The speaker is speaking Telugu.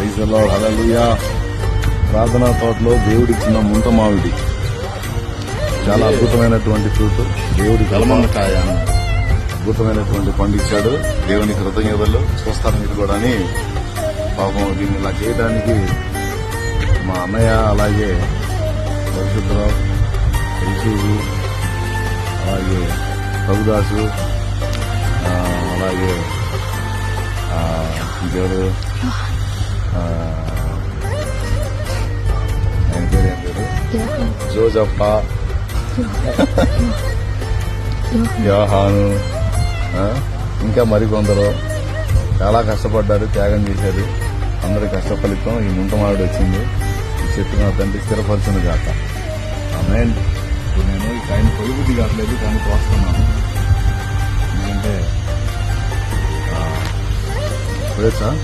ప్రైజ్ ది లార్డ్, హల్లెలూయా. ప్రార్థనా తోటలో దేవుడిచ్చిన ముంత మామిడి చాలా అద్భుతమైనటువంటి ఫ్రూట్. దేవుడి కలమందకాయ అద్భుతమైనటువంటి పండు ఇచ్చాడు. దేవుని కృతజ్ఞతలు చూస్తారు మీరు కూడా అని. పాపం దీన్ని ఇలా చేయడానికి మా అన్నయ్య, అలాగే పరిశుద్ధరావు, యశూరు, అలాగే ప్రభుదాసు, అలాగే ఇంకెవరు ఆయన పేరు ఏం పేరు, జోజప్ప, యోహాను, ఇంకా మరికొందరు చాలా కష్టపడ్డారు, త్యాగం చేశారు. అందరి కష్ట ఫలితం ఈ ముంతమావిడి వచ్చింది. ఈ చెట్టు నా తండ్రి స్థిరపరచును గాక. ఆమేన్. ఇప్పుడు నేను ఈ కాయని పొయ్యి కావట్లేదు, కానీ కోస్తున్నాను. ఎందుకంటే ఇప్పుడే సార్